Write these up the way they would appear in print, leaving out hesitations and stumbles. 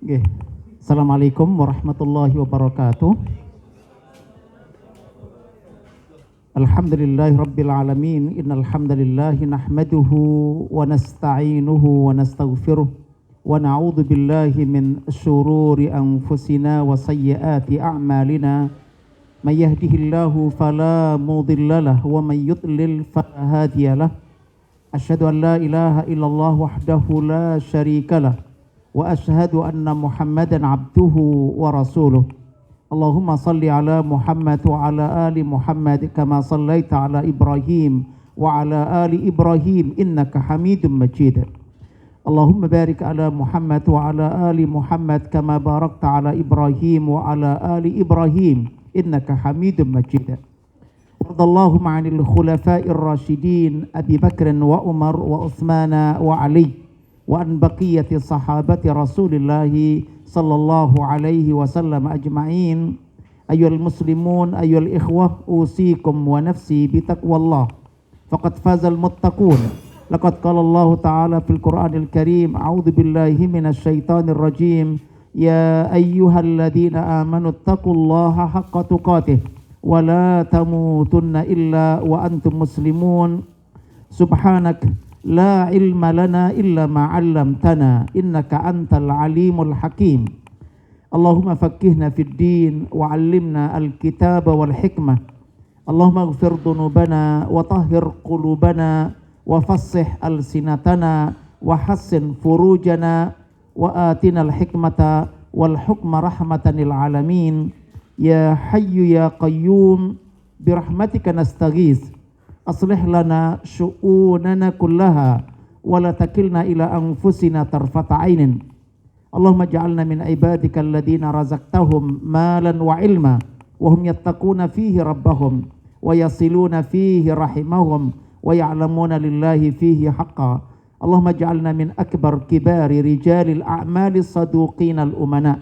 Okay. Assalamualaikum warahmatullahi wabarakatuh. Alhamdulillahi rabbil alamin. Innal hamdalillahi nahmaduhu wa nasta'inuhu wa nastaghfiruh wa na'udzu billahi min syururi anfusina wa sayyiati a'malina. May yahdihillahu fala mudhillalah wa may yudlil fala hadiyalah. Asyhadu an la ilaha illallah wahdahu la syarikalah wa ashhadu anna Muhammadan abduhu wa rasuluh. Allahumma salli ala Muhammad wa ala ali Muhammad kama sallaita ala Ibrahim wa ala ali Ibrahim innaka Hamidum Majid. Allahumma barik ala Muhammad wa ala ali Muhammad kama barakta ala Ibrahim wa ala ali Ibrahim innaka Hamidum Majid. Radallahu ma'anil khulafa'ir rasyidin Abi Bakr wa Umar wa Utsman wa Ali wa an baqiyati sahabati Rasulillahi sallallahu alaihi wasallam ajma'in. Ayyuhal muslimun ayyuhal ikhwah, usikum wa nafsi bitaqwallah faqad fazal muttaqun. Laqad qala Allah ta'ala fil Qur'anil Karim, a'udzu billahi minasyaitonir rajim, ya ayyuhalladzina amanu taqullaha haqqa tuqatih wa la tamutunna illa wa antum muslimun. Subhanak la ilma lana illa ma 'allamtana innaka antal alimul hakim. Allahumma faqqihna fid din wa 'allimna al-kitaba wal hikmah. Allahumma ighfir dhunubana wa tahhir qulubana wa fassih alsinatana wa hassin furujana wa atina al-hikmata wal hukma rahmatan lil alamin. Ya hayyu ya qayyum birahmatika nastaghits. Aslih lana syu'unana kullaha wa la takilna ila anfusina tarfata ainin. Allahumma ja'alna min ibadika alladhina razaqtahum malan wa ilma wa hum yattaquna fihi rabbahum wa yasiluna fihi rahimahum wa ya'lamuna lillahi fihi haqqa. Allahumma ja'alna min akbar kibari rijalil a'mali saduqina al-umana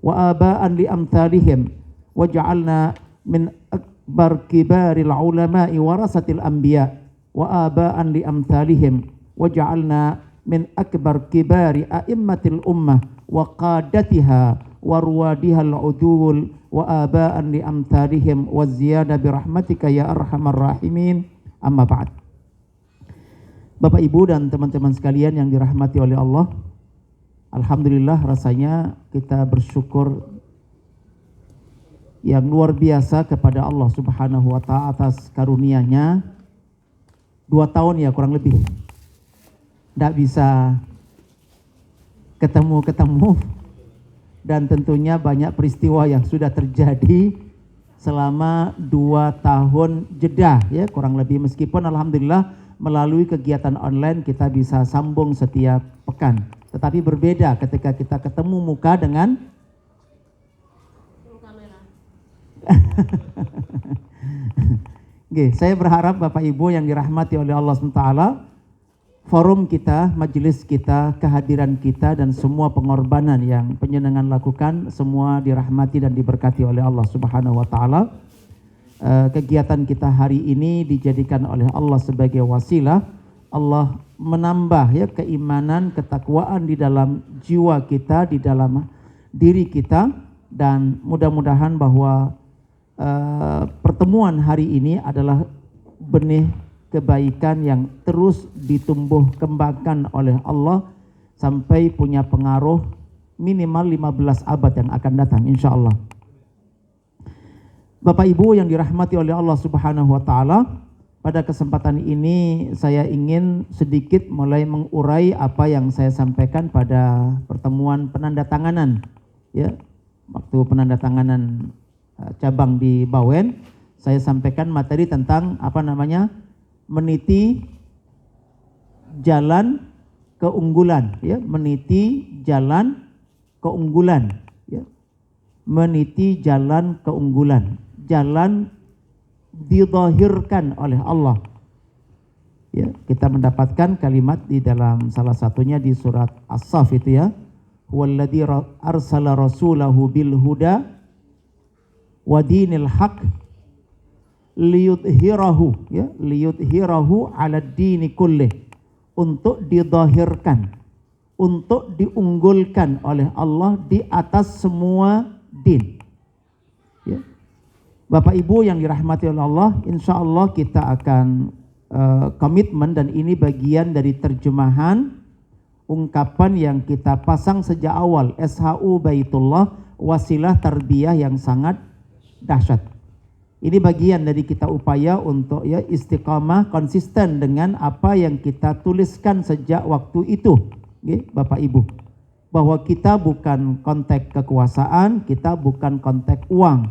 wa aba'an li amthalihim wa ja'alna min akbar kibaril ulama'i warasatil anbiya wa aba'an li amthalihim wa ja'alna min akbar kibari a'immatil ummah wa qadatiha wa ruwadihal udul wa aba'an li amthalihim wa ziyada birahmatika ya arhamar rahimin. Amma ba'd. Bapak Ibu dan teman-teman sekalian yang dirahmati oleh Allah, alhamdulillah rasanya kita bersyukur yang luar biasa kepada Allah Subhanahu wa ta'ala atas karunia-Nya. 2 tahun ya kurang lebih tidak bisa ketemu dan tentunya banyak peristiwa yang sudah terjadi selama 2 tahun jeda ya kurang lebih, meskipun alhamdulillah melalui kegiatan online kita bisa sambung setiap pekan. Tetapi berbeda ketika kita ketemu muka dengan kamera. Oke, saya berharap Bapak Ibu yang dirahmati oleh Allah SWT, forum kita, majelis kita, kehadiran kita, dan semua pengorbanan yang penjenengan lakukan, semua dirahmati dan diberkati oleh Allah Subhanahu wa Ta'ala. Kegiatan kita hari ini dijadikan oleh Allah sebagai wasilah. Allah menambah ya keimanan, ketakwaan di dalam jiwa kita, di dalam diri kita, dan mudah-mudahan bahwa pertemuan hari ini adalah benih kebaikan yang terus ditumbuh kembangkan oleh Allah sampai punya pengaruh minimal 15 abad yang akan datang insyaallah. Bapak Ibu yang dirahmati oleh Allah Subhanahu wa Ta'ala, pada kesempatan ini saya ingin sedikit mulai mengurai apa yang saya sampaikan pada pertemuan penandatanganan ya, waktu penandatanganan cabang di Bawen. Saya sampaikan materi tentang meniti jalan keunggulan ya, meniti jalan keunggulan ya, meniti jalan keunggulan, jalan didhahirkan oleh Allah ya. Kita mendapatkan kalimat di dalam salah satunya di surat As-Saff itu ya, huwallazi arsala rasulahu bil huda wa dinil haq liyudhirahu ya, liyudhirahu ala dini kullih, untuk didhahirkan, untuk diunggulkan oleh Allah di atas semua din ya. Bapak Ibu yang dirahmati oleh Allah, insya Allah kita akan komitmen, dan ini bagian dari terjemahan ungkapan yang kita pasang sejak awal, SHU Baitullah, wasilah tarbiyah yang sangat dahsyat. Ini bagian dari kita upaya untuk ya istiqamah, konsisten dengan apa yang kita tuliskan sejak waktu itu, okay, Bapak Ibu, bahwa kita bukan konteks kekuasaan, kita bukan konteks uang,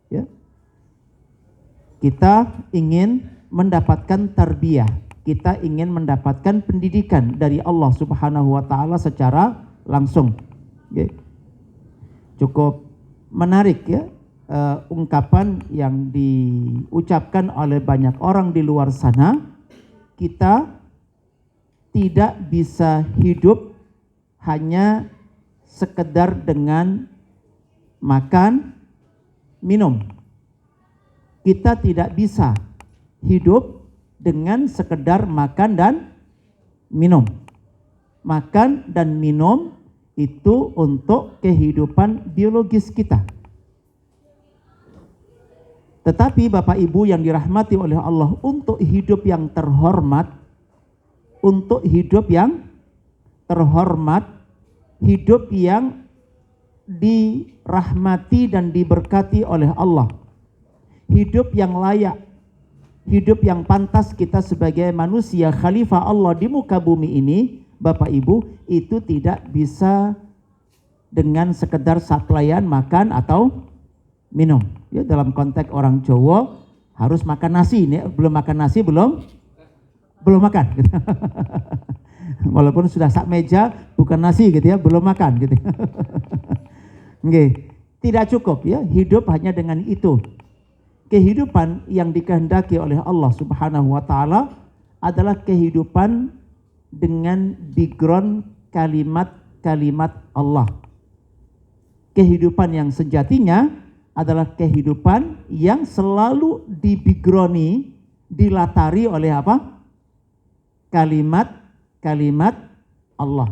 ya. Kita ingin mendapatkan tarbiyah, kita ingin mendapatkan pendidikan dari Allah Subhanahu wa Ta'ala secara langsung, okay. Cukup menarik ya ungkapan yang diucapkan oleh banyak orang di luar sana. Kita tidak bisa hidup hanya sekedar dengan makan, minum. Kita tidak bisa hidup dengan sekedar makan dan minum. Makan dan minum itu untuk kehidupan biologis kita. Tetapi Bapak Ibu yang dirahmati oleh Allah, untuk hidup yang terhormat, untuk hidup yang terhormat, hidup yang dirahmati dan diberkati oleh Allah, hidup yang layak, hidup yang pantas kita sebagai manusia khalifah Allah di muka bumi ini, Bapak Ibu, itu tidak bisa dengan sekedar saplaian makan atau minum. Ya, dalam konteks orang Jawa harus makan nasi, ini belum makan nasi belum makan gitu. Walaupun sudah sak meja bukan nasi gitu ya, belum makan gitu. Nggih, tidak cukup ya hidup hanya dengan itu. Kehidupan yang dikehendaki oleh Allah Subhanahu wa Ta'ala adalah kehidupan dengan background kalimat-kalimat Allah. Kehidupan yang sejatinya adalah kehidupan yang selalu dibackground, dilatari oleh apa? Kalimat-kalimat Allah.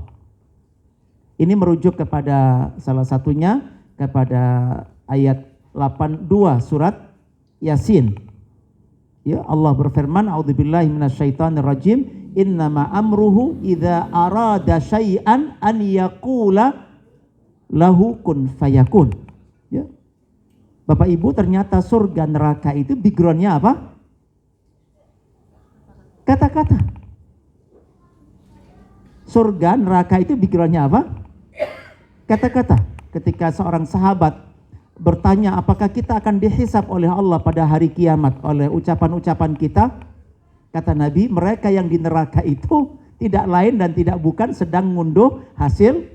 Ini merujuk kepada salah satunya kepada ayat 82 surat Yasin. Ya, Allah berfirman, a'udzubillahi minasyaitonirrajim, innama amruhu idza arada syai'an an yaqula lahu kun fayakun. Ya. Bapak Ibu, ternyata surga neraka itu backgroundnya apa? Kata-kata. Surga neraka itu backgroundnya apa? Kata-kata. Ketika seorang sahabat bertanya apakah kita akan dihisab oleh Allah pada hari kiamat oleh ucapan-ucapan kita, kata Nabi, mereka yang di neraka itu tidak lain dan tidak bukan sedang ngunduh hasil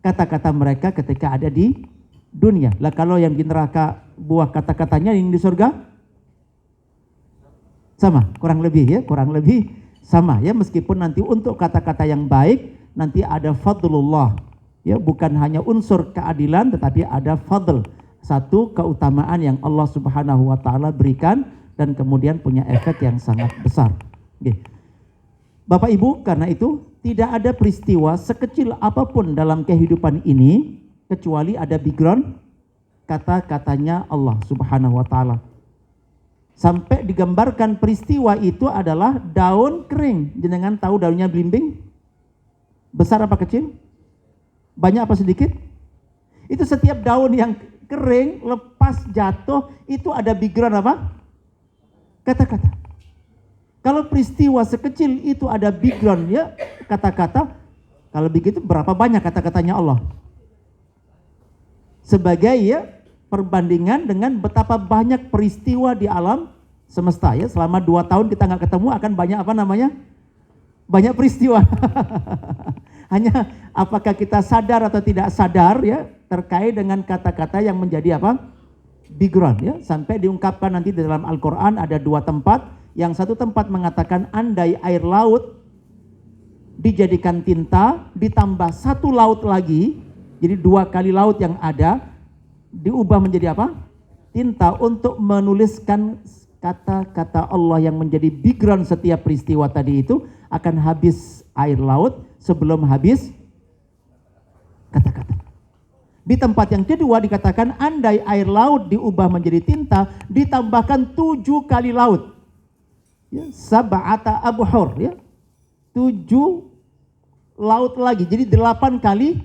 kata-kata mereka ketika ada di dunia. Lah kalau yang di neraka buah kata-katanya, yang di surga sama, kurang lebih sama ya, meskipun nanti untuk kata-kata yang baik nanti ada fadlullah ya, bukan hanya unsur keadilan tetapi ada fadl, satu keutamaan yang Allah Subhanahu wa taala berikan dan kemudian punya efek yang sangat besar. Oke. Bapak Ibu, karena itu tidak ada peristiwa sekecil apapun dalam kehidupan ini kecuali ada background kata-katanya Allah Subhanahu wa taala. Sampai digambarkan peristiwa itu adalah daun kering. Jenengan tahu daunnya belimbing? Besar apa kecil? Banyak apa sedikit? Itu setiap daun yang kering lepas jatuh itu ada background apa? Kata-kata. Kalau peristiwa sekecil itu ada background ya kata-kata, kalau begitu berapa banyak kata-katanya Allah? Sebagai ya perbandingan dengan betapa banyak peristiwa di alam semesta ya, selama 2 tahun kita nggak ketemu akan banyak apa namanya? Banyak peristiwa. Hanya apakah kita sadar atau tidak sadar ya terkait dengan kata-kata yang menjadi apa? Background ya, sampai diungkapkan nanti di dalam Al-Qur'an ada 2 tempat. Yang satu tempat mengatakan andai air laut dijadikan tinta ditambah 1 laut lagi, jadi 2 kali laut yang ada diubah menjadi apa? Tinta untuk menuliskan kata-kata Allah yang menjadi background setiap peristiwa tadi itu, akan habis air laut sebelum habis kata-kata. Di tempat yang kedua dikatakan andai air laut diubah menjadi tinta ditambahkan 7 kali laut. Ya, sab'ata abhur ya. 7 laut lagi. Jadi 8 kali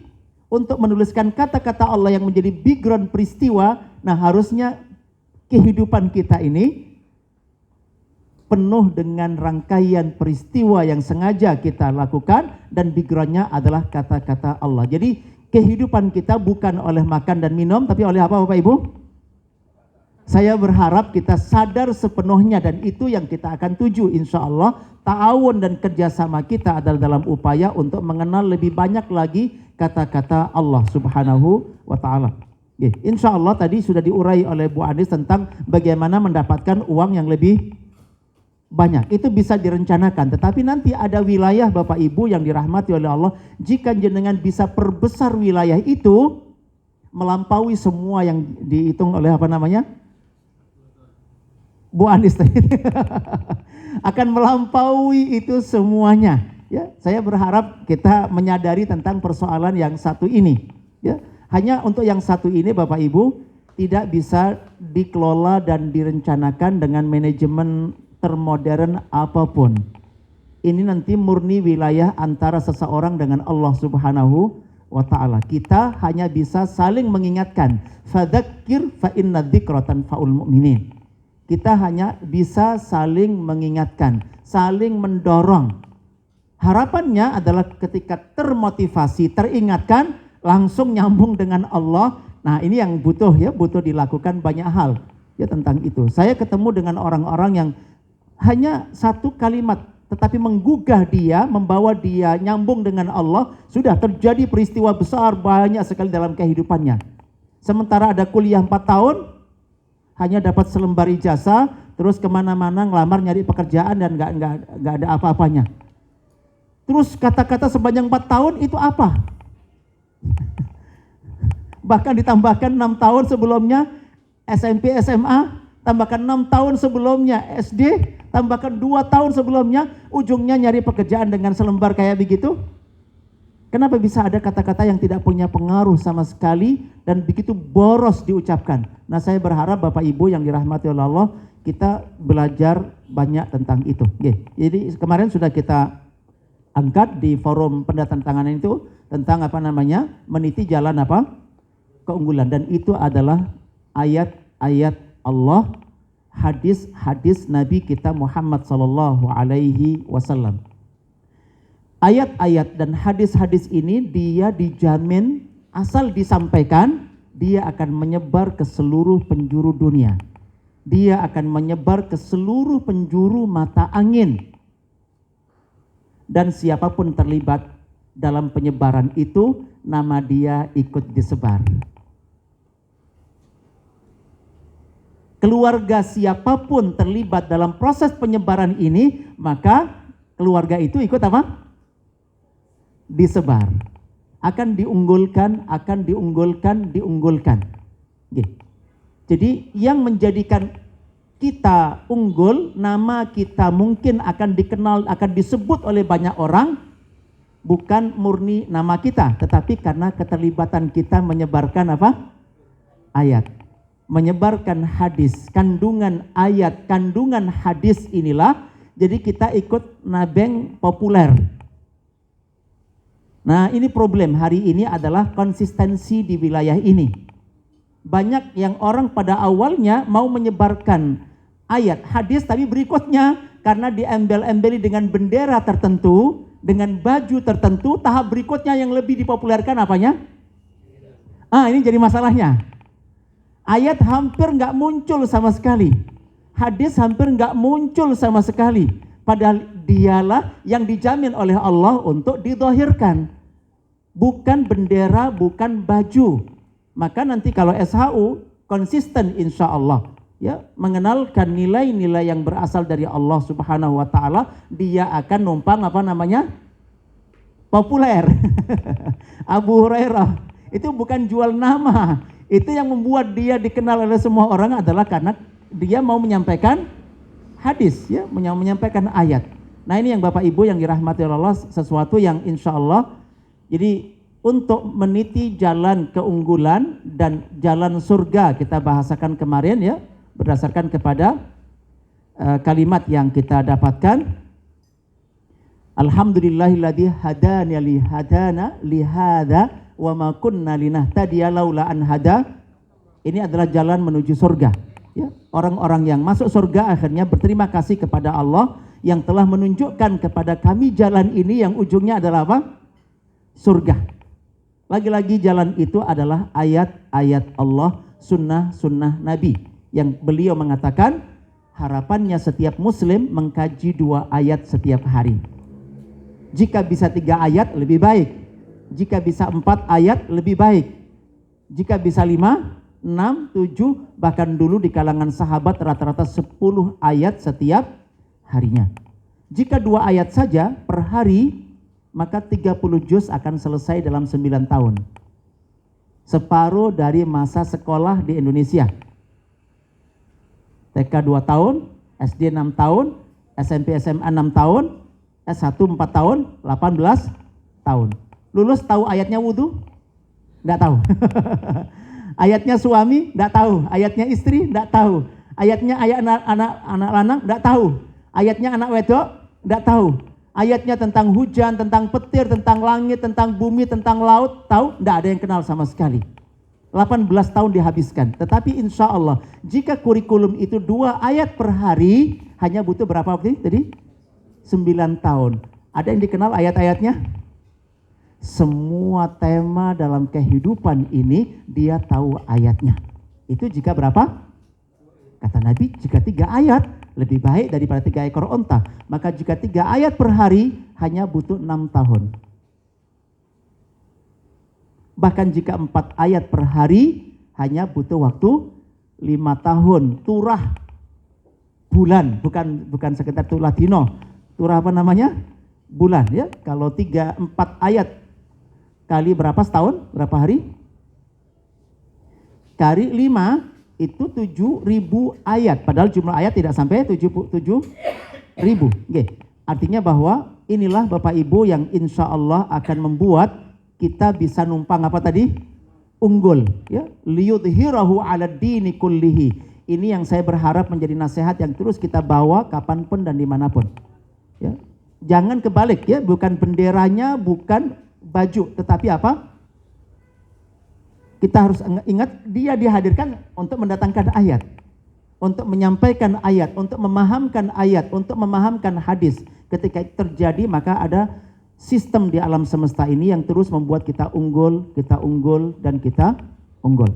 untuk menuliskan kata-kata Allah yang menjadi background peristiwa. Nah, harusnya kehidupan kita ini penuh dengan rangkaian peristiwa yang sengaja kita lakukan dan backgroundnya adalah kata-kata Allah. Jadi kehidupan kita bukan oleh makan dan minum, tapi oleh apa Bapak Ibu? Saya berharap kita sadar sepenuhnya dan itu yang kita akan tuju insya Allah. Ta'awun dan kerjasama kita adalah dalam upaya untuk mengenal lebih banyak lagi kata-kata Allah Subhanahu wa ta'ala. Insya Allah tadi sudah diurai oleh Bu Anis tentang bagaimana mendapatkan uang yang lebih banyak. Itu bisa direncanakan, tetapi nanti ada wilayah Bapak Ibu yang dirahmati oleh Allah, jika jenengan bisa perbesar wilayah itu melampaui semua yang dihitung oleh apa namanya? Bu Anis tadi akan melampaui itu semuanya. Ya, saya berharap kita menyadari tentang persoalan yang satu ini. Ya, hanya untuk yang satu ini Bapak Ibu tidak bisa dikelola dan direncanakan dengan manajemen termodern apapun. Ini nanti murni wilayah antara seseorang dengan Allah Subhanahu wa ta'ala. Kita hanya bisa saling mengingatkan. Fadzakir fa inna dzikra tanfa'ul mu'minin. Kita hanya bisa saling mengingatkan, saling mendorong. Harapannya adalah ketika termotivasi, teringatkan, langsung nyambung dengan Allah. Nah, ini yang butuh dilakukan banyak hal ya tentang itu. Saya ketemu dengan orang-orang yang hanya 1 kalimat tetapi menggugah dia, membawa dia nyambung dengan Allah, sudah terjadi peristiwa besar banyak sekali dalam kehidupannya. Sementara ada kuliah 4 tahun, hanya dapat selembar ijazah, terus kemana-mana ngelamar nyari pekerjaan dan nggak ada apa-apanya. Terus kata-kata sepanjang 4 tahun itu apa? Bahkan ditambahkan 6 tahun sebelumnya SMP SMA, tambahkan 6 tahun sebelumnya SD, tambahkan 2 tahun sebelumnya, ujungnya nyari pekerjaan dengan selembar kayak begitu. Kenapa bisa ada kata-kata yang tidak punya pengaruh sama sekali dan begitu boros diucapkan? Nah, saya berharap Bapak Ibu yang dirahmati oleh Allah, kita belajar banyak tentang itu. Jadi kemarin sudah kita angkat di forum pendatanganan itu tentang apa namanya, meniti jalan apa? Keunggulan. Dan itu adalah ayat-ayat Allah, hadis-hadis Nabi kita Muhammad sallallahu alaihi wasallam. Ayat-ayat dan hadis-hadis ini dia dijamin asal disampaikan, dia akan menyebar ke seluruh penjuru dunia. Dia akan menyebar ke seluruh penjuru mata angin. Dan siapapun terlibat dalam penyebaran itu, nama dia ikut disebar. Keluarga siapapun terlibat dalam proses penyebaran ini, maka keluarga itu ikut apa? Disebar. Akan diunggulkan, akan diunggulkan, diunggulkan. Jadi yang menjadikan kita unggul, nama kita mungkin akan dikenal, akan disebut oleh banyak orang, bukan murni nama kita, tetapi karena keterlibatan kita menyebarkan apa? Ayat. Menyebarkan hadis, kandungan ayat, kandungan hadis inilah, jadi kita ikut nabeng populer. Nah, ini problem hari ini adalah konsistensi di wilayah ini. Banyak yang orang pada awalnya mau menyebarkan ayat hadis, tapi berikutnya karena diembel-embeli dengan bendera tertentu, dengan baju tertentu, tahap berikutnya yang lebih dipopulerkan apanya? Ini jadi masalahnya. Ayat hampir nggak muncul sama sekali, hadis hampir nggak muncul sama sekali, padahal dialah yang dijamin oleh Allah untuk didhahirkan, bukan bendera, bukan baju. Maka nanti kalau SHU konsisten insya Allah, ya, mengenalkan nilai-nilai yang berasal dari Allah Subhanahu wa Ta'ala, dia akan numpang apa namanya? Populer. Abu Hurairah itu bukan jual nama. Itu yang membuat dia dikenal oleh semua orang adalah karena dia mau menyampaikan hadis, ya, menyampaikan ayat. Nah, ini yang Bapak Ibu yang dirahmati Allah, sesuatu yang insya Allah, jadi untuk meniti jalan keunggulan dan jalan surga kita bahasakan kemarin, ya, berdasarkan kepada kalimat yang kita dapatkan. Alhamdulillahilladzi hadana li hadza wa ma kunna linahtadiya laula an hada. Ini adalah jalan menuju surga, ya. Orang-orang yang masuk surga akhirnya berterima kasih kepada Allah yang telah menunjukkan kepada kami jalan ini yang ujungnya adalah apa? Surga. Lagi-lagi jalan itu adalah ayat-ayat Allah, sunnah-sunnah Nabi, yang beliau mengatakan harapannya setiap muslim mengkaji 2 ayat setiap hari. Jika bisa 3 ayat lebih baik, jika bisa 4 ayat lebih baik, jika bisa 5, 6, 7, bahkan dulu di kalangan sahabat rata-rata 10 ayat setiap harinya. Jika 2 ayat saja per hari, maka 30 juz akan selesai dalam 9 tahun. Separuh dari masa sekolah di Indonesia. TK 2 tahun, SD 6 tahun, SMP SMA 6 tahun, S1 4 tahun, 18 tahun. Lulus tahu ayatnya wudhu? Nggak tahu. Ayatnya suami? Nggak tahu. Ayatnya istri? Nggak tahu. Ayatnya anak lanang? Nggak tahu. Ayatnya anak wedok? Nggak tahu. Ayatnya tentang hujan, tentang petir, tentang langit, tentang bumi, tentang laut, tahu? Nggak ada yang kenal sama sekali. 18 tahun dihabiskan. Tetapi insya Allah, jika kurikulum itu 2 ayat per hari, hanya butuh berapa tadi? 9 tahun. Ada yang dikenal ayat-ayatnya? Semua tema dalam kehidupan ini dia tahu ayatnya. Itu jika berapa? Kata Nabi, jika 3 ayat lebih baik daripada 3 ekor onta. Maka jika 3 ayat per hari hanya butuh 6 tahun. Bahkan jika 4 ayat per hari hanya butuh waktu 5 tahun. Turah bulan, bukan sekedar turah dino. Turah apa namanya? Bulan, ya. Kalau 3-4 ayat kali berapa setahun? Berapa hari? Kali 5 itu 7.000 ayat. Padahal jumlah ayat tidak sampai 7.000. Artinya bahwa inilah Bapak Ibu yang insya Allah akan membuat kita bisa numpang apa tadi? Unggul, ya. Liyudhirahu 'ala dini kullihi. Ini yang saya berharap menjadi nasihat yang terus kita bawa kapanpun dan dimanapun, ya. Jangan kebalik, ya. Bukan benderanya, bukan baju, tetapi apa? Kita harus ingat dia dihadirkan untuk mendatangkan ayat, untuk menyampaikan ayat, untuk memahamkan ayat, untuk memahamkan hadis. Ketika terjadi maka ada sistem di alam semesta ini yang terus membuat kita unggul, dan kita unggul.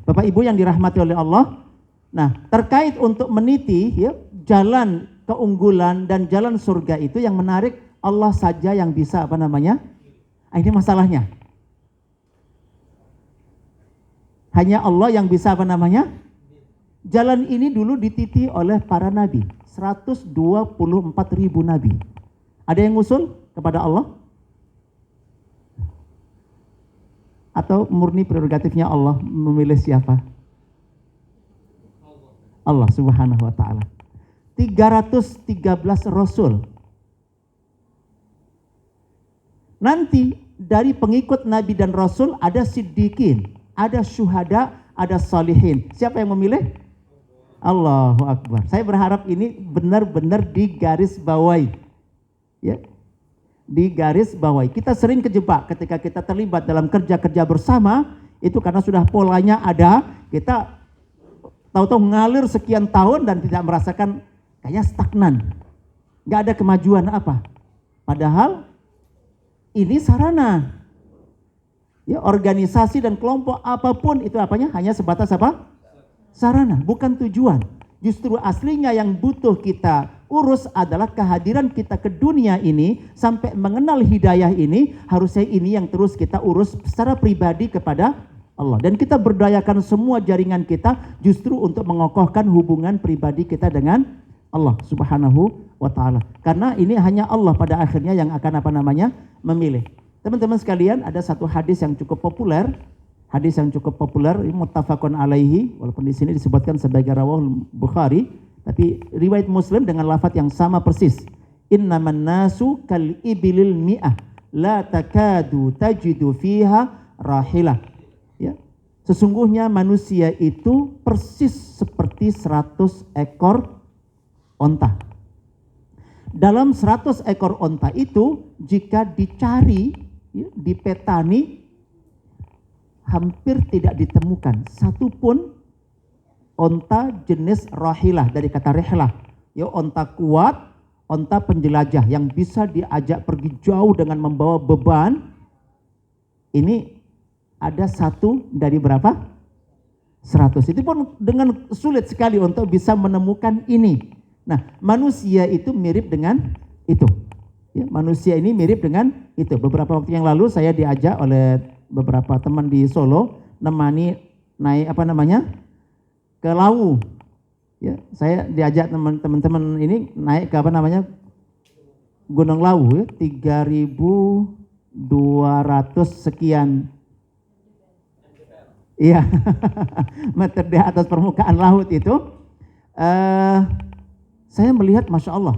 Bapak Ibu yang dirahmati oleh Allah. Nah, terkait untuk meniti, ya, jalan keunggulan dan jalan surga itu yang menarik Allah saja yang bisa apa namanya? Ini masalahnya. Hanya Allah yang bisa apa namanya? Jalan ini dulu dititi oleh para nabi. 124.000 nabi. Ada yang ngusul kepada Allah? Atau murni prerogatifnya Allah memilih siapa? Allah Subhanahu wa ta'ala. 313 rasul. Nanti dari pengikut nabi dan rasul ada siddiqin, ada syuhada, ada salihin. Siapa yang memilih? Allahu Akbar. Saya berharap ini benar-benar digarisbawahi. Ya. Digarisbawahi. Kita sering kejebak ketika kita terlibat dalam kerja-kerja bersama, itu karena sudah polanya ada, kita tahu-tahu ngalir sekian tahun dan tidak merasakan kayaknya stagnan. Nggak ada kemajuan apa. Padahal ini sarana. Ya, organisasi dan kelompok apapun itu apanya? Hanya sebatas apa? Sarana, bukan tujuan. Justru aslinya yang butuh kita urus adalah kehadiran kita ke dunia ini sampai mengenal hidayah ini, harusnya ini yang terus kita urus secara pribadi kepada Allah. Dan kita berdayakan semua jaringan kita justru untuk mengokohkan hubungan pribadi kita dengan Allah Subhanahu wa ta'ala. Karena ini hanya Allah pada akhirnya yang akan apa namanya? Memilih. Teman-teman sekalian, ada satu hadis yang cukup populer. Hadis yang cukup populer, ini muttafaqun alaihi, walaupun di sini disebutkan sebagai rawahul Bukhari, tapi riwayat Muslim dengan lafaz yang sama persis. Innaman nasu kal ibilil mi'ah la takadu tajidu fiha rahilah. Ya. Sesungguhnya manusia itu persis seperti 100 ekor onta. Dalam 100 ekor onta itu jika dicari, ya, dipetani, hampir tidak ditemukan satupun onta jenis rahilah, dari kata rihlah, ya, onta kuat, onta penjelajah yang bisa diajak pergi jauh dengan membawa beban. Ini ada satu dari berapa? 100. Itu pun dengan sulit sekali untuk bisa menemukan ini. Nah, manusia itu mirip dengan itu. Ya, manusia ini mirip dengan itu. Beberapa waktu yang lalu saya diajak oleh beberapa teman di Solo nemani naik apa namanya? Ke Lawu. Ya, saya diajak teman-teman ini naik ke apa namanya? Gunung Lawu, ya, 3.200 sekian. Iya. Meter di atas permukaan laut itu. Saya melihat Masya Allah,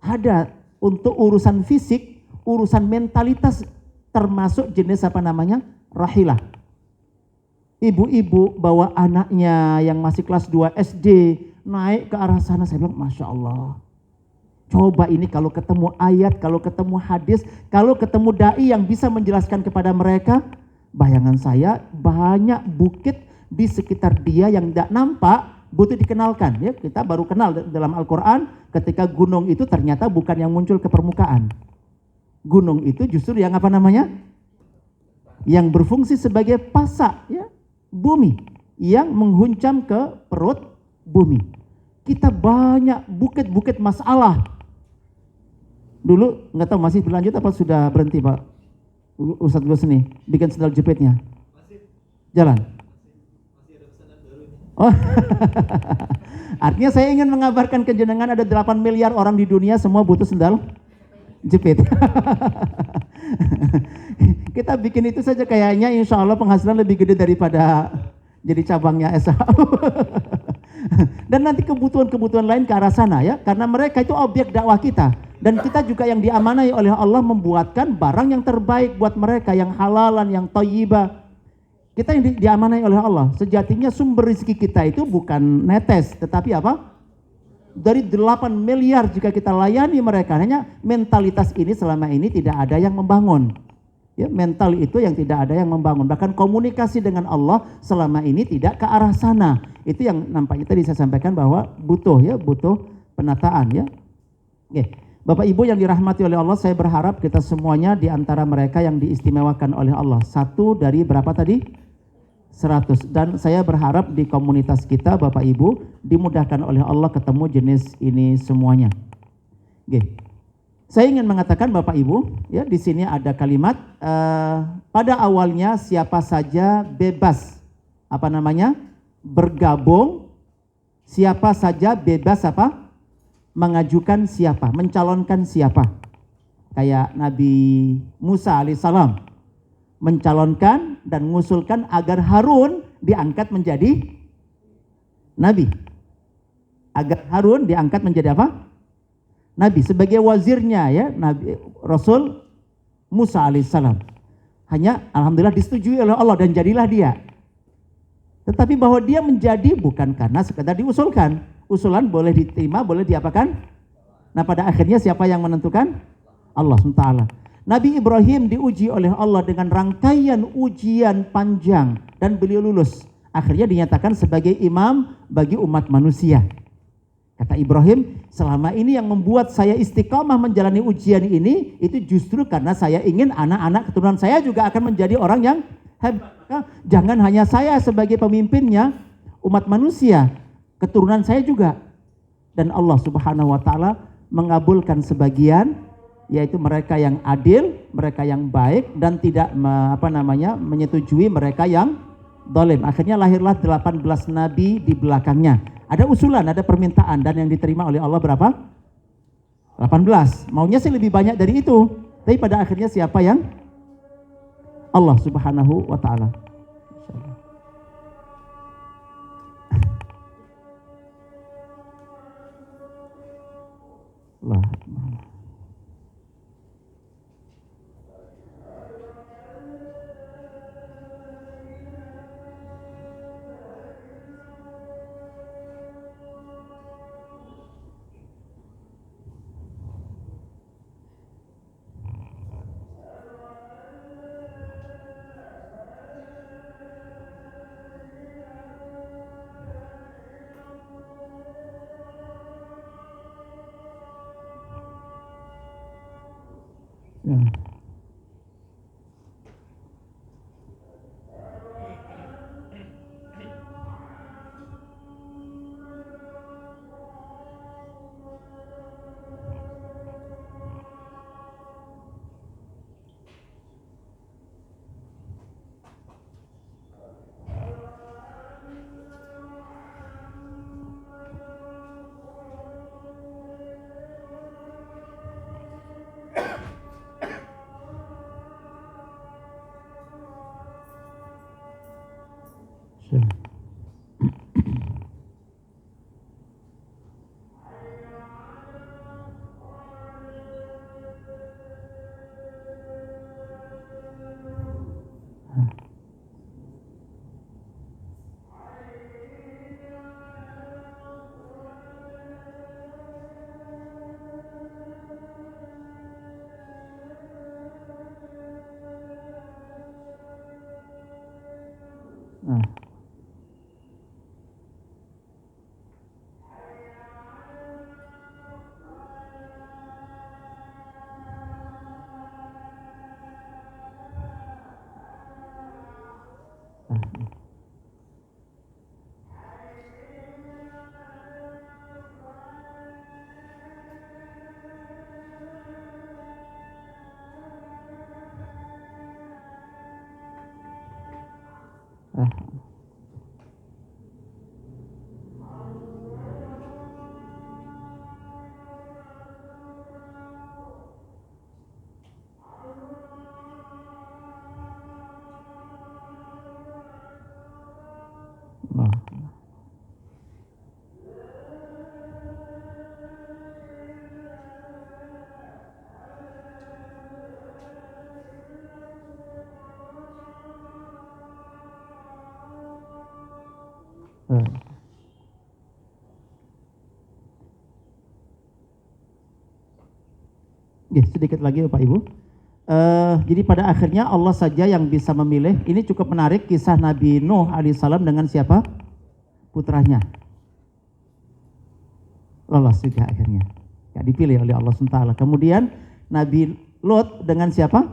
ada untuk urusan fisik, urusan mentalitas, termasuk jenis apa namanya? Rahilah. Ibu-ibu bawa anaknya yang masih kelas 2 SD naik ke arah sana. Saya bilang Masya Allah, coba ini kalau ketemu ayat, kalau ketemu hadis, kalau ketemu da'i yang bisa menjelaskan kepada mereka, bayangan saya banyak bukit di sekitar dia yang tidak nampak, butuh dikenalkan. Ya, kita baru kenal dalam Al-Quran ketika gunung itu ternyata bukan yang muncul ke permukaan. Gunung itu justru yang apa namanya? Yang berfungsi sebagai pasak, ya, bumi yang menghuncam ke perut bumi. Kita banyak bukit-bukit masalah. Dulu nggak tahu masih berlanjut apa sudah berhenti Pak Ustadz Gus nih bikin sendal jepitnya. Jalan. Oh, artinya saya ingin mengabarkan ke jenengan ada 8 miliar orang di dunia semua butuh sendal jepit. Kita bikin itu saja kayaknya insya Allah penghasilan lebih gede daripada jadi cabangnya SHU. Dan nanti kebutuhan-kebutuhan lain ke arah sana, ya, karena mereka itu objek dakwah kita. Dan kita juga yang diamanai oleh Allah membuatkan barang yang terbaik buat mereka, yang halalan, yang thayyibah. Kita yang diamanai oleh Allah. Sejatinya sumber rezeki kita itu bukan netes, tetapi apa? Dari 8 miliar jika kita layani mereka, hanya mentalitas ini selama ini tidak ada yang membangun. Ya, mental itu yang tidak ada yang membangun. Bahkan komunikasi dengan Allah selama ini tidak ke arah sana. Itu yang nampaknya tadi saya sampaikan bahwa butuh penataan, ya. Oke. Bapak Ibu yang dirahmati oleh Allah, saya berharap kita semuanya di antara mereka yang diistimewakan oleh Allah. Satu dari berapa tadi? 100. Dan saya berharap di komunitas kita Bapak Ibu dimudahkan oleh Allah ketemu jenis ini semuanya. Oke. Saya ingin mengatakan Bapak Ibu, ya di sini ada kalimat pada awalnya siapa saja bebas bergabung, siapa saja bebas mengajukan siapa, mencalonkan siapa. Kayak Nabi Musa alaihissalam mencalonkan dan mengusulkan agar Harun diangkat menjadi nabi. Agar Harun diangkat menjadi apa? Nabi, sebagai wazirnya ya, Nabi Rasul Musa alaihissalam. Hanya alhamdulillah disetujui oleh Allah dan jadilah dia. Tetapi bahwa dia menjadi bukan karena sekedar diusulkan. Usulan boleh diterima, boleh diapakan? Nah pada akhirnya siapa yang menentukan? Allah SWT. Nabi Ibrahim diuji oleh Allah dengan rangkaian ujian panjang dan beliau lulus. Akhirnya dinyatakan sebagai imam bagi umat manusia. Kata Ibrahim, selama ini yang membuat saya istiqamah menjalani ujian ini, itu justru karena saya ingin anak-anak keturunan saya juga akan menjadi orang yang hebat. Jangan hanya saya sebagai pemimpinnya, umat manusia, keturunan saya juga. Dan Allah Subhanahu wa Ta'ala mengabulkan sebagian, yaitu mereka yang adil, mereka yang baik, dan tidak menyetujui mereka yang zalim. Akhirnya lahirlah 18 nabi di belakangnya. Ada usulan, ada permintaan, dan yang diterima oleh Allah berapa? 18. Maunya sih lebih banyak dari itu. Tapi pada akhirnya siapa yang? Allah Subhanahu wa Ta'ala. Allah. Ya. Sedikit lagi Bapak Ibu. Jadi pada akhirnya Allah saja yang bisa memilih. Ini cukup menarik kisah Nabi Nuh alaihissalam dengan siapa? Putranya. Lolos juga akhirnya. Ya, dipilih oleh Allah SWT. Kemudian Nabi Lot dengan siapa?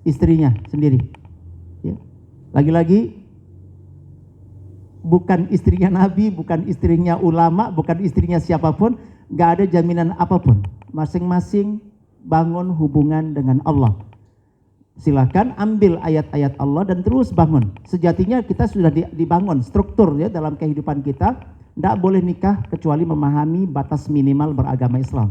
Istrinya sendiri. Ya. Lagi-lagi bukan istrinya Nabi, bukan istrinya ulama, bukan istrinya siapapun, gak ada jaminan apapun. masing-masing bangun hubungan dengan Allah. Silakan ambil ayat-ayat Allah dan terus bangun. Sejatinya kita sudah dibangun struktur ya dalam kehidupan kita. Tidak boleh nikah kecuali memahami batas minimal beragama Islam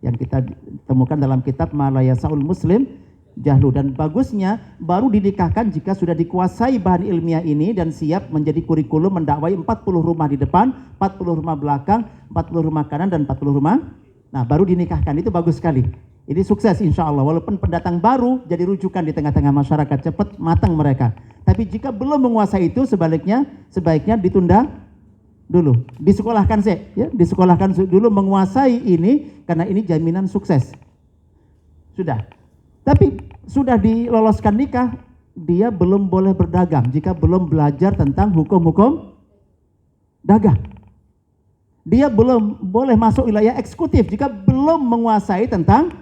yang kita temukan dalam kitab Ma La Yasaul Muslim Jahlu. Dan bagusnya baru dinikahkan jika sudah dikuasai bahan ilmiah ini dan siap menjadi kurikulum mendakwai 40 rumah di depan, 40 rumah belakang, 40 rumah kanan dan 40 rumah. Nah, baru dinikahkan, itu bagus sekali. Ini sukses insya Allah, walaupun pendatang baru jadi rujukan di tengah-tengah masyarakat, cepat matang mereka. Tapi jika belum menguasai itu, sebaliknya ditunda dulu, disekolahkan disekolahkan dulu menguasai ini, karena ini jaminan sukses. Sudah, tapi sudah diloloskan nikah, dia belum boleh berdagang jika belum belajar tentang hukum-hukum dagang. Dia belum boleh masuk wilayah eksekutif jika belum menguasai tentang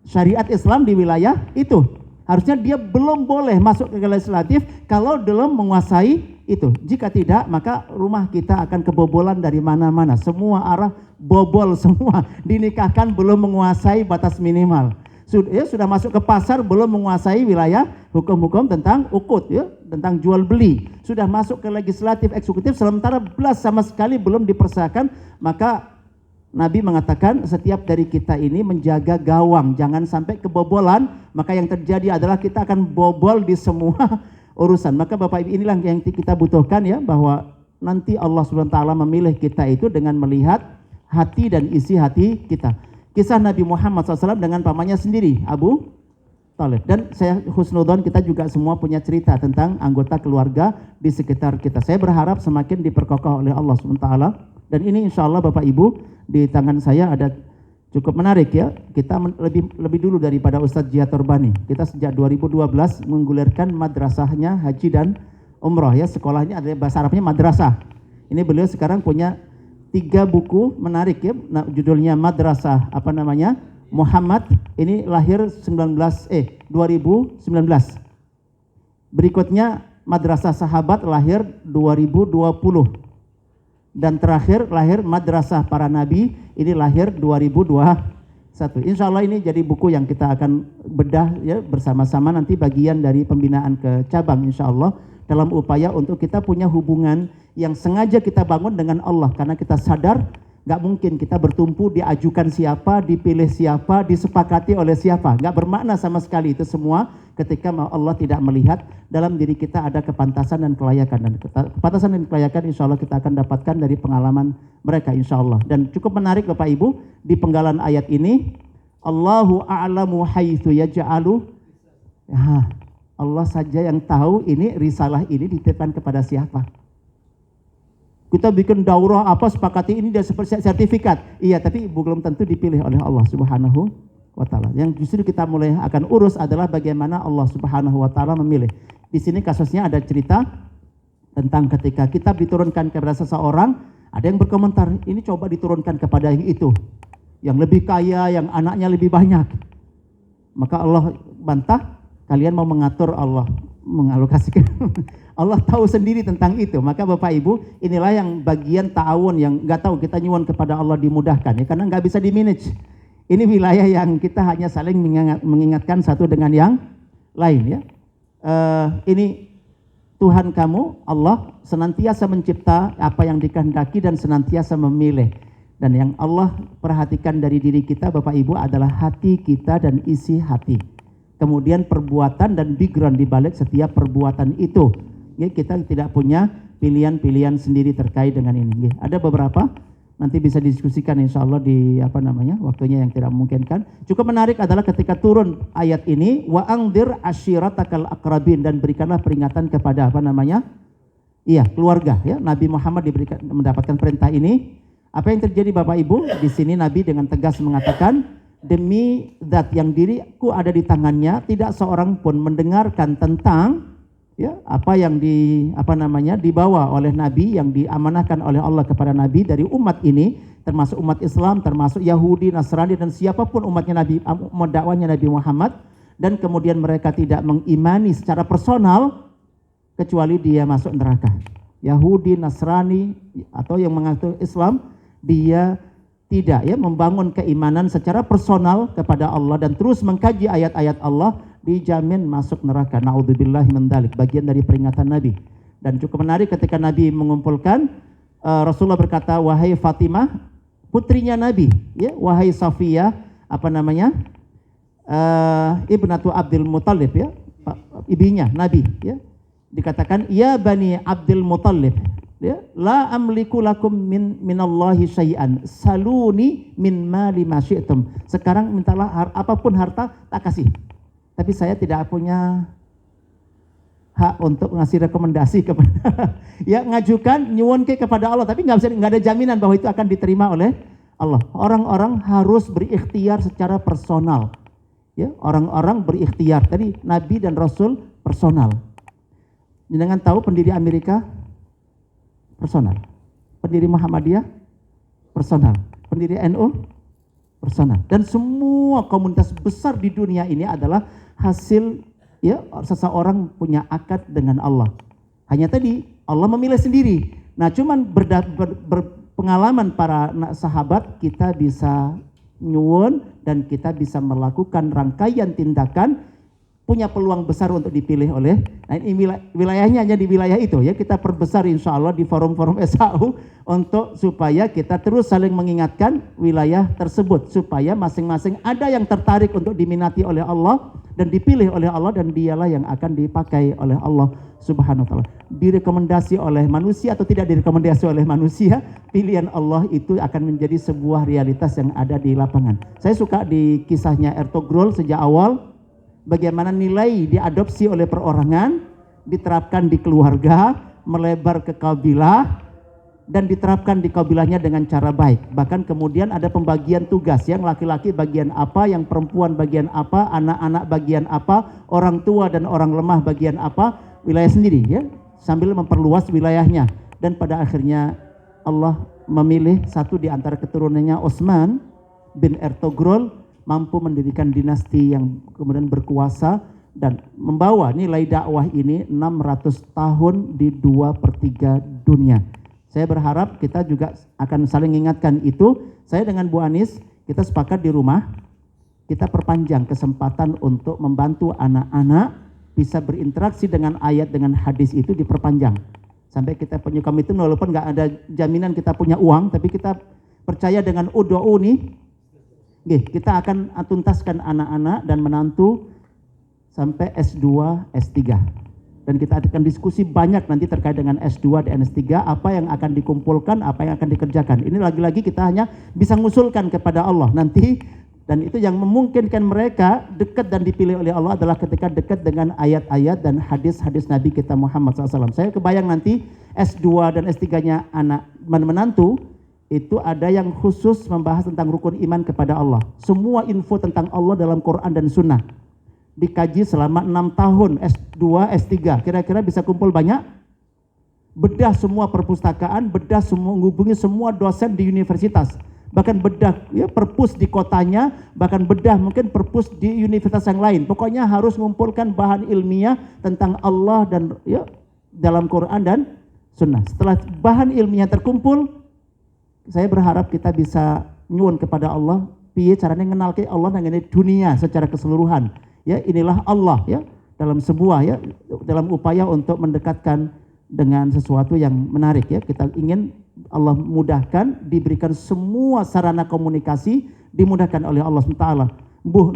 syariat Islam di wilayah itu. Harusnya dia belum boleh masuk ke legislatif kalau belum menguasai itu. Jika tidak, maka rumah kita akan kebobolan dari mana-mana. Semua arah bobol semua. Dinikahkan belum menguasai batas minimal. Sudah masuk ke pasar belum menguasai wilayah hukum-hukum tentang ukut ya, tentang jual beli. Sudah masuk ke legislatif eksekutif sementara belas sama sekali belum dipersiapkan, maka Nabi mengatakan setiap dari kita ini menjaga gawang, jangan sampai kebobolan, maka yang terjadi adalah kita akan bobol di semua urusan. Maka Bapak Ibu, inilah yang kita butuhkan ya, bahwa nanti Allah SWT memilih kita itu dengan melihat hati dan isi hati kita. Kisah Nabi Muhammad SAW dengan pamannya sendiri, Abu Thalib. Dan saya husnudon, kita juga semua punya cerita tentang anggota keluarga di sekitar kita. Saya berharap semakin diperkokoh oleh Allah SWT. Dan ini insya Allah Bapak Ibu, di tangan saya ada cukup menarik ya. Kita lebih dulu daripada Ustadz Jiatur Bani. Kita sejak 2012 menggulirkan madrasahnya haji dan umroh ya. Sekolahnya ada bahasa Arabnya madrasah. Ini beliau sekarang punya 3 buku menarik ya. Nah, judulnya Madrasah Muhammad. Ini lahir 2019. Berikutnya Madrasah Sahabat lahir 2020. Dan terakhir lahir Madrasah Para Nabi, ini lahir 2021. Insya Allah ini jadi buku yang kita akan bedah ya bersama-sama nanti bagian dari pembinaan ke cabang insya Allah, dalam upaya untuk kita punya hubungan yang sengaja kita bangun dengan Allah, karena kita sadar nggak mungkin kita bertumpu diajukan siapa, dipilih siapa, disepakati oleh siapa. Nggak bermakna sama sekali itu semua ketika Allah tidak melihat dalam diri kita ada kepantasan dan kelayakan. Dan kepantasan dan kelayakan insya Allah kita akan dapatkan dari pengalaman mereka insya Allah. Dan cukup menarik Bapak Ibu, di penggalan ayat ini, Allahu a'lamu haitsu yaj'alu. Allah saja yang tahu ini risalah ini dititipkan kepada siapa. Kita bikin daurah apa, sepakati ini dan seperti sertifikat. Iya, tapi belum tentu dipilih oleh Allah Subhanahu wa Ta'ala. Yang justru kita mulai akan urus adalah bagaimana Allah Subhanahu wa Ta'ala memilih. Di sini kasusnya ada cerita tentang ketika kitab diturunkan kepada seseorang, ada yang berkomentar, ini coba diturunkan kepada yang itu, yang lebih kaya, yang anaknya lebih banyak. Maka Allah bantah, kalian mau mengatur, Allah mengalokasikan. Allah tahu sendiri tentang itu. Maka Bapak Ibu, inilah yang bagian ta'awun yang nggak tahu, kita nyuwun kepada Allah dimudahkan ya, karena nggak bisa di-manage. Ini wilayah yang kita hanya saling mengingatkan satu dengan yang lain ya. Ini Tuhan kamu, Allah senantiasa mencipta apa yang dikehendaki dan senantiasa memilih. Dan yang Allah perhatikan dari diri kita Bapak Ibu adalah hati kita dan isi hati. Kemudian perbuatan dan background di balik setiap perbuatan itu. Ya, kita tidak punya pilihan-pilihan sendiri terkait dengan ini. Ya, ada beberapa nanti bisa didiskusikan insya Allah di waktunya yang tidak memungkinkan. Cukup menarik adalah ketika turun ayat ini, wa angdir ashiratakal akrabin, dan berikanlah peringatan kepada keluarga ya. Nabi Muhammad mendapatkan perintah ini. Apa yang terjadi Bapak Ibu? Di sini Nabi dengan tegas mengatakan, demi zat yang diriku ada di tangannya, tidak seorang pun mendengarkan tentang ya apa yang dibawa oleh Nabi, yang diamanahkan oleh Allah kepada Nabi dari umat ini, termasuk umat Islam, termasuk Yahudi, Nasrani, dan siapapun umatnya Nabi, dakwahnya Nabi Muhammad, dan kemudian mereka tidak mengimani secara personal, kecuali dia masuk neraka. Yahudi, Nasrani, atau yang mengaku Islam, dia tidak, ya, membangun keimanan secara personal kepada Allah dan terus mengkaji ayat-ayat Allah, dijamin masuk neraka. Naudzubillahi min dzalik, bagian dari peringatan Nabi. Dan cukup menarik ketika Nabi mengumpulkan, Rasulullah berkata, wahai Fatimah, putrinya Nabi, ya, wahai Safiyah, ibnatu Abdul Muthalib, ya, ibunya Nabi, ya, dikatakan, ya bani Abdul Muthalib, ya, la amliku lakum minallahi syai'an saluni min mali ma syi'tum. Sekarang mintalah apapun harta tak kasih, tapi saya tidak punya hak untuk ngasih rekomendasi kepada ya, ngajukan nyuwun kepada Allah, tapi nggak ada jaminan bahwa itu akan diterima oleh Allah. Orang-orang harus berikhtiar secara personal, ya, orang-orang berikhtiar. Tadi Nabi dan Rasul personal. Jangan tahu pendiri Amerika personal, pendiri Muhammadiyah personal, pendiri NU personal, dan semua komunitas besar di dunia ini adalah hasil, ya, seseorang punya akad dengan Allah. Hanya tadi Allah memilih sendiri. Nah, cuman berpengalaman para sahabat, kita bisa nyuwun dan kita bisa melakukan rangkaian tindakan, punya peluang besar untuk dipilih oleh, nah ini wilayahnya hanya di wilayah itu, ya, kita perbesar insya Allah di forum-forum SHU untuk supaya kita terus saling mengingatkan wilayah tersebut, supaya masing-masing ada yang tertarik untuk diminati oleh Allah dan dipilih oleh Allah, dan dialah yang akan dipakai oleh Allah Subhanahu wa ta'ala. Direkomendasi oleh manusia atau tidak direkomendasi oleh manusia, pilihan Allah itu akan menjadi sebuah realitas yang ada di lapangan. Saya suka di kisahnya Ertugrul sejak awal, bagaimana nilai diadopsi oleh perorangan, diterapkan di keluarga, melebar ke kabilah, dan diterapkan di kabilahnya dengan cara baik. Bahkan kemudian ada pembagian tugas, yang laki-laki bagian apa, yang perempuan bagian apa, anak-anak bagian apa, orang tua dan orang lemah bagian apa, wilayah sendiri, ya, sambil memperluas wilayahnya. Dan pada akhirnya Allah memilih satu di antara keturunannya, Utsman bin Ertugrul, mampu mendirikan dinasti yang kemudian berkuasa dan membawa nilai dakwah ini 600 tahun di 2/3 dunia. Saya berharap kita juga akan saling mengingatkan itu. Saya dengan Bu Anis, kita sepakat di rumah, kita perpanjang kesempatan untuk membantu anak-anak bisa berinteraksi dengan ayat, dengan hadis itu diperpanjang. Sampai kita punya komitmen, walaupun nggak ada jaminan kita punya uang, tapi kita percaya dengan UDOU nih, kita akan tuntaskan anak-anak dan menantu sampai S2, S3. Dan kita akan diskusi banyak nanti terkait dengan S2 dan S3, apa yang akan dikumpulkan, apa yang akan dikerjakan. Ini lagi-lagi kita hanya bisa mengusulkan kepada Allah nanti, dan itu yang memungkinkan mereka dekat dan dipilih oleh Allah adalah ketika dekat dengan ayat-ayat dan hadis-hadis Nabi kita Muhammad SAW. Saya kebayang nanti S2 dan S3-nya anak menantu, itu ada yang khusus membahas tentang rukun iman kepada Allah. Semua info tentang Allah dalam Quran dan Sunnah dikaji selama 6 tahun, S2, S3. Kira-kira bisa kumpul banyak? Bedah semua perpustakaan, bedah semua, menghubungi semua dosen di universitas. Bahkan bedah, ya, perpus di kotanya, bahkan bedah mungkin perpus di universitas yang lain. Pokoknya harus mengumpulkan bahan ilmiah tentang Allah dan, ya, dalam Quran dan Sunnah. Setelah bahan ilmiah terkumpul, saya berharap kita bisa nyuwun kepada Allah, piye caranya mengenal ke Allah mengenai dunia secara keseluruhan. Ya, inilah Allah, ya, dalam sebuah, ya, dalam upaya untuk mendekatkan dengan sesuatu yang menarik, ya. Kita ingin Allah mudahkan, diberikan semua sarana komunikasi dimudahkan oleh Allah SWT.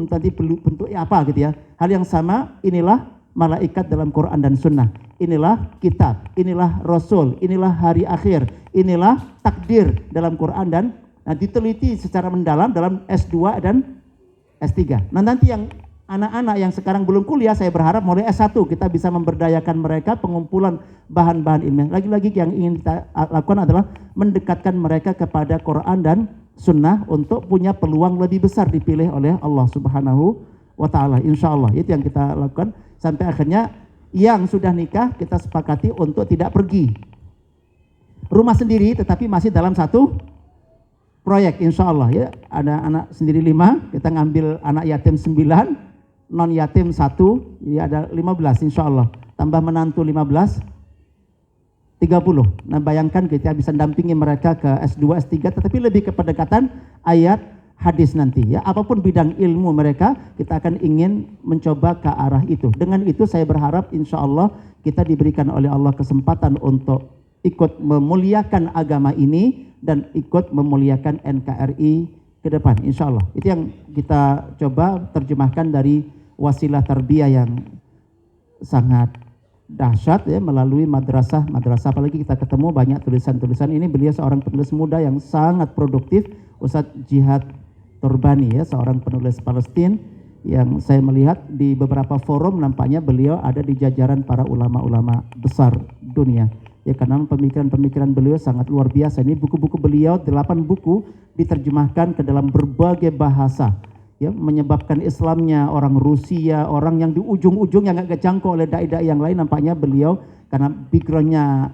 Nanti bentuknya apa gitu, ya. Hal yang sama, inilah malaikat dalam Quran dan Sunnah, inilah kitab, inilah Rasul, inilah hari akhir, inilah takdir dalam Quran dan diteliti secara mendalam dalam S2 dan S3. Nah, nanti yang anak-anak yang sekarang belum kuliah, saya berharap mulai S1 kita bisa memberdayakan mereka pengumpulan bahan-bahan ilmiah. Lagi-lagi yang ingin kita lakukan adalah mendekatkan mereka kepada Quran dan Sunnah untuk punya peluang lebih besar dipilih oleh Allah Subhanahu wa ta'ala. Insya Allah itu yang kita lakukan. Sampai akhirnya yang sudah nikah kita sepakati untuk tidak pergi rumah sendiri, tetapi masih dalam satu proyek insya Allah, ya. Ada anak sendiri 5, kita ngambil anak yatim 9, non yatim 1, jadi ada 15 insya Allah, tambah menantu 15, 30. Nah, bayangkan kita bisa dampingi mereka ke S2, S3, tetapi lebih ke pendekatan ayat hadis nanti ya. Apapun bidang ilmu mereka, kita akan ingin mencoba ke arah itu. Dengan itu saya berharap insya Allah kita diberikan oleh Allah kesempatan untuk ikut memuliakan agama ini dan ikut memuliakan NKRI ke depan insya Allah. Itu yang kita coba terjemahkan dari wasilah tarbiyah yang sangat dahsyat ya, melalui madrasah apalagi kita ketemu banyak tulisan-tulisan ini. Beliau seorang penulis muda yang sangat produktif, Ustadz Jihad Turbani ya, seorang penulis Palestina yang saya melihat di beberapa forum nampaknya beliau ada di jajaran para ulama-ulama besar dunia ya, karena pemikiran-pemikiran beliau sangat luar biasa. Ini buku-buku beliau 8 buku diterjemahkan ke dalam berbagai bahasa ya, menyebabkan Islamnya orang Rusia, orang yang di ujung-ujung yang nggak kejangkau oleh dai-dai yang lain. Nampaknya beliau karena backgroundnya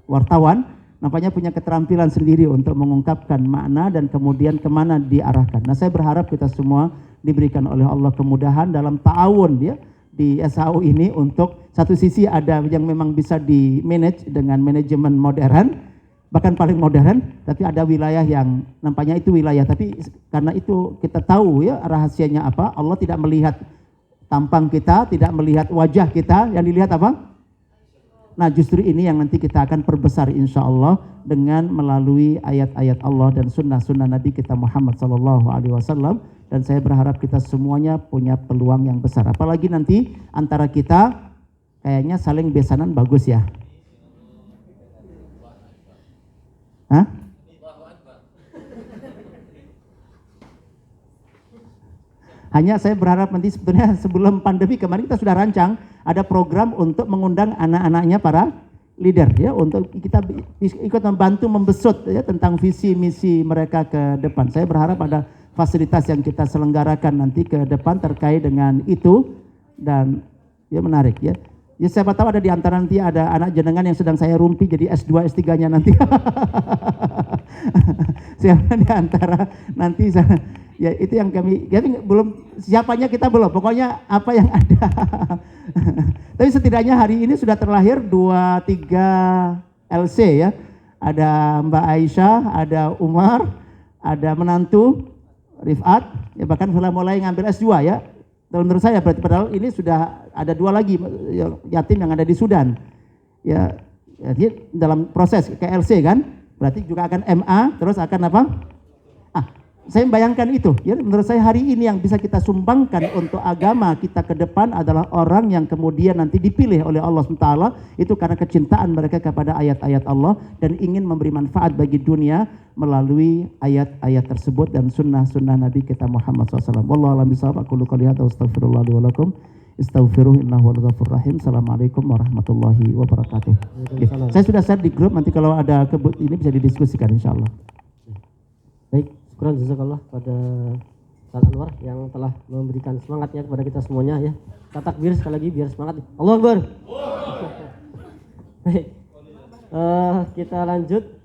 wartawan, nampaknya punya keterampilan sendiri untuk mengungkapkan makna dan kemudian kemana diarahkan. Nah, saya berharap kita semua diberikan oleh Allah kemudahan dalam ta'awun ya di SHU ini, untuk satu sisi ada yang memang bisa di manage dengan manajemen modern, bahkan paling modern, tapi ada wilayah yang nampaknya itu wilayah, tapi karena itu kita tahu ya rahasianya apa, Allah tidak melihat tampang kita, tidak melihat wajah kita, yang dilihat apa? Nah, justru ini yang nanti kita akan perbesar insya Allah dengan melalui ayat-ayat Allah dan sunnah-sunnah Nabi kita Muhammad SAW. Dan saya berharap kita semuanya punya peluang yang besar. Apalagi nanti antara kita kayaknya saling besanan bagus ya. Hah? Hanya saya berharap nanti sebenarnya sebelum pandemi kemarin kita sudah rancang ada program untuk mengundang anak-anaknya para leader ya, untuk kita ikut membantu membesut ya tentang visi misi mereka ke depan. Saya berharap ada fasilitas yang kita selenggarakan nanti ke depan terkait dengan itu, dan ya menarik ya. Ya siapa tahu ada di antara nanti ada anak jenengan yang sedang saya rumpi jadi S2 S3-nya nanti. Siapa di antara nanti ya itu yang kami, jadi belum siapanya kita belum, pokoknya apa yang ada. Tapi setidaknya hari ini sudah terlahir 2-3 LC ya. Ada Mbak Aisyah, ada Umar, ada menantu Rifat, ya bahkan sudah mulai ngambil S2 ya. Menurut saya berarti padahal ini sudah ada 2 lagi yatim yang ada di Sudan. Ya, jadi dalam proses ke LC kan, berarti juga akan MA, terus akan apa? Saya membayangkan itu, ya menurut saya hari ini yang bisa kita sumbangkan untuk agama kita ke depan adalah orang yang kemudian nanti dipilih oleh Allah SWT, itu karena kecintaan mereka kepada ayat-ayat Allah dan ingin memberi manfaat bagi dunia melalui ayat-ayat tersebut dan sunnah-sunnah Nabi kita Muhammad SAW. Wallahu a'lam bishawab. Aku qouli hadza wa astaghfirullah li wa lakum. Istaghfiruh innahu huwal ghafurur rahim. Assalamualaikum warahmatullahi wabarakatuh. Ya, saya sudah share di grup, nanti kalau ada kebut ini bisa didiskusikan insyaallah. Baik. Syukur jazakallah pada Ustaz Anwar yang telah memberikan semangatnya kepada kita semuanya ya. Kita takbir sekali lagi biar semangat. Allahu Akbar. Baik. Kita lanjut.